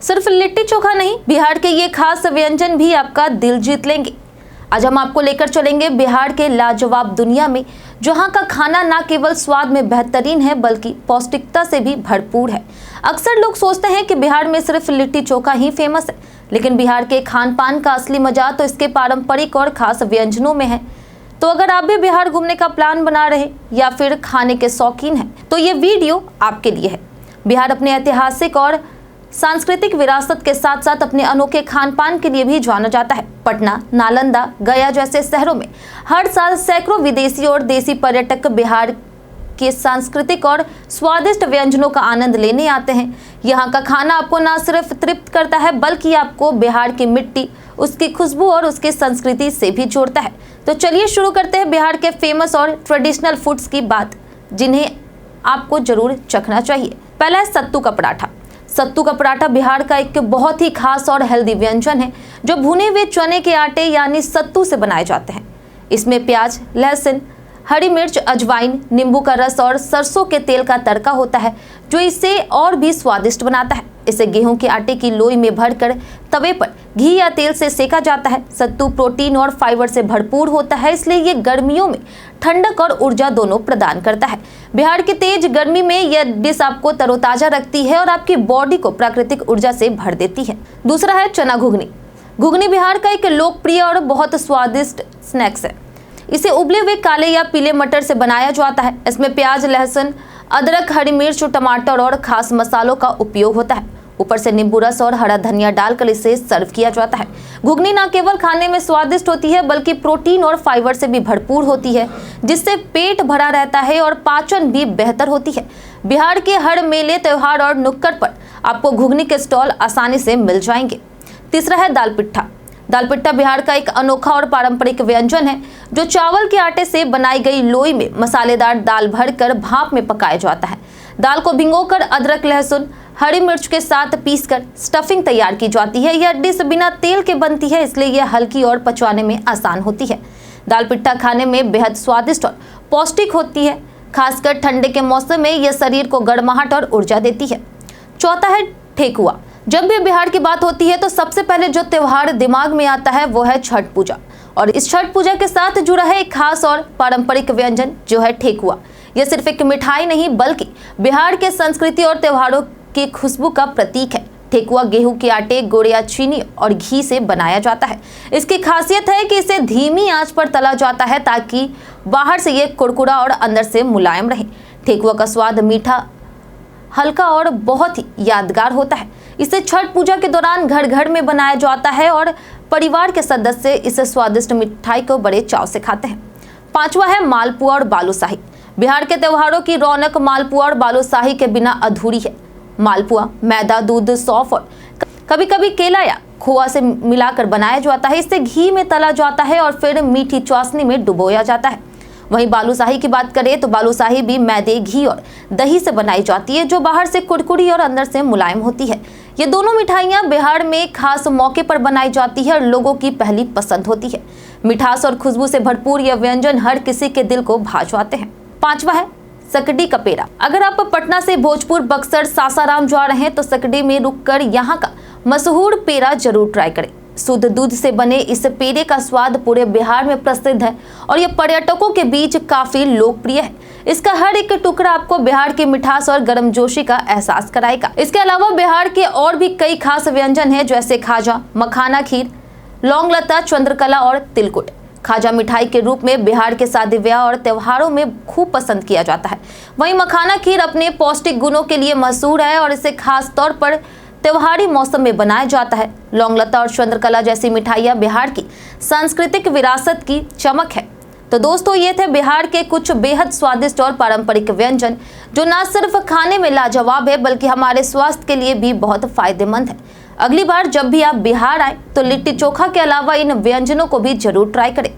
सिर्फ लिट्टी चोखा नहीं, बिहार के ये खास व्यंजन भी आपका दिल जीत लेंगे। आज हम आपको लेकर चलेंगे बिहार के लाजवाब दुनिया में, जहां का खाना न केवल स्वाद में बेहतरीन है बल्कि पौष्टिकता से भी भरपूर है। अक्सर लोग सोचते हैं कि बिहार में सिर्फ लिट्टी चोखा ही फेमस है, लेकिन बिहार के खान पान का असली मजा तो इसके पारंपरिक और खास व्यंजनों में है। तो अगर आप भी बिहार घूमने का प्लान बना रहे या फिर खाने के शौकीन हैं, तो ये वीडियो आपके लिए है। बिहार अपने ऐतिहासिक और सांस्कृतिक विरासत के साथ साथ अपने अनोखे खान पान के लिए भी जाना जाता है। पटना, नालंदा, गया जैसे शहरों में हर साल सैकड़ों विदेशी और देसी पर्यटक बिहार के सांस्कृतिक और स्वादिष्ट व्यंजनों का आनंद लेने आते हैं। यहाँ का खाना आपको न सिर्फ तृप्त करता है बल्कि आपको बिहार की मिट्टी, उसकी खुशबू और उसकी संस्कृति से भी जोड़ता है। तो चलिए शुरू करते हैं बिहार के फेमस और ट्रेडिशनल फूड्स की बात, जिन्हें आपको जरूर चखना चाहिए। पहला है सत्तू का पराठा। सत्तू का पराठा बिहार का एक बहुत ही खास और हेल्दी व्यंजन है, जो भुने हुए चने के आटे यानी सत्तू से बनाए जाते हैं। इसमें प्याज, लहसुन, हरी मिर्च, अजवाइन, नींबू का रस और सरसों के तेल का तड़का होता है, जो इसे और भी स्वादिष्ट बनाता है। इसे गेहूं के आटे की लोई में भरकर तवे पर घी या तेल से सेका जाता है। सत्तू प्रोटीन और फाइबर से भरपूर होता है, इसलिए ये गर्मियों में ठंडक और ऊर्जा दोनों प्रदान करता है। बिहार की तेज गर्मी में यह डिश आपको तरोताजा रखती है और आपकी बॉडी को प्राकृतिक ऊर्जा से भर देती है। दूसरा है चना घुगनी। घुगनी बिहार का एक लोकप्रिय और बहुत स्वादिष्ट स्नैक्स है। इसे उबले हुए काले या पीले मटर से बनाया जाता है। इसमें प्याज, लहसुन, अदरक, हरी मिर्च, टमाटर और खास मसालों का उपयोग होता है। ऊपर से नींबू रस और हरा धनिया डालकर इसे सर्व किया जाता है। घुगनी न केवल खाने में स्वादिष्ट होती है बल्कि प्रोटीन और फाइबर से भी भरपूर होती है, जिससे पेट भरा रहता है और पाचन भी बेहतर होती है। बिहार के हर मेले, त्योहार और नुक्कड़ पर आपको घुगनी के स्टॉल आसानी से मिल जाएंगे। तीसरा है दाल पिट्ठा। दाल पिट्ठा बिहार का एक अनोखा और पारंपरिक व्यंजन है, जो चावल के आटे से बनाई गई लोई में मसालेदार दाल भरकर भाप में पकाया जाता है। दाल को भिगोकर अदरक, लहसुन, हरी मिर्च के साथ पीसकर स्टफिंग तैयार की जाती है। यह डिश बिना तेल के बनती है, इसलिए यह हल्की और पचवाने में आसान होती है। दाल पिट्ठा खाने में बेहद स्वादिष्ट और पौष्टिक होती है। खासकर ठंडे के मौसम में यह शरीर को गर्माहट और ऊर्जा देती है। चौथा है ठेकुआ। जब भी बिहार की बात होती है तो सबसे पहले जो त्योहार दिमाग में आता है वो है छठ पूजा, और इस छठ पूजा के साथ जुड़ा है एक खास और पारंपरिक व्यंजन जो है ठेकुआ। यह सिर्फ एक मिठाई नहीं बल्कि बिहार के संस्कृति और त्योहारों की खुशबू का प्रतीक है। ठेकुआ गेहूं के आटे, गुड़ या चीनी और घी से बनाया जाता है। इसकी खासियत है कि इसे धीमी आंच पर तला जाता है ताकि बाहर से ये कुरकुरा और अंदर से मुलायम रहे। ठेकुआ का स्वाद मीठा, हल्का और बहुत ही यादगार होता है। इसे छठ पूजा के दौरान घर घर में बनाया जाता है और परिवार के सदस्य इस स्वादिष्ट मिठाई को बड़े चाव से खाते हैं। पांचवा है मालपुआ और बालूशाही। बिहार के त्योहारों की रौनक मालपुआ और बालूशाही के बिना अधूरी है। मालपुआ मैदा, दूध, सौंफ और कभी कभी केला या खोआ से मिलाकर बनाया जाता है। इसे घी में तला जाता है और फिर मीठी चाशनी में डुबोया जाता है। वहीं बालूशाही की बात करें तो बालूशाही भी मैदे, घी और दही से बनाई जाती है, जो बाहर से कुरकुरी और अंदर से मुलायम होती है। ये दोनों मिठाइयाँ बिहार में खास मौके पर बनाई जाती है और लोगों की पहली पसंद होती है। मिठास और खुशबू से भरपूर यह व्यंजन हर किसी के दिल को भा जाते हैं। पांचवा है सकड़ी का पेड़ा। अगर आप पटना से भोजपुर, बक्सर, सासाराम जा रहे हैं तो सकड़ी में रुककर यहाँ का मशहूर पेड़ा जरूर ट्राई करें। शुद्ध दूध से बने इस पेड़े का स्वाद पूरे बिहार में प्रसिद्ध है और यह पर्यटकों के बीच काफी लोकप्रिय है। इसका हर एक टुकड़ा आपको बिहार की मिठास और गर्मजोशी का एहसास कराएगा। इसके अलावा बिहार के और भी कई खास व्यंजन हैं, जैसे खाजा, मखाना खीर, लौंग लता, चंद्रकला और तिलकुट। खाजा मिठाई के रूप में बिहार के शादी ब्याह और त्योहारों में खूब पसंद किया जाता है। वहीं मखाना खीर अपने पौष्टिक गुणों के लिए मशहूर है और इसे खास तौर पर त्योहारी मौसम में बनाया जाता है। लौंग लता और चंद्रकला जैसी मिठाइयाँ बिहार की सांस्कृतिक विरासत की चमक है। तो दोस्तों, ये थे बिहार के कुछ बेहद स्वादिष्ट और पारंपरिक व्यंजन, जो न सिर्फ खाने में लाजवाब है बल्कि हमारे स्वास्थ्य के लिए भी बहुत फायदेमंद है। अगली बार जब भी आप बिहार आए तो लिट्टी चोखा के अलावा इन व्यंजनों को भी जरूर ट्राई करें।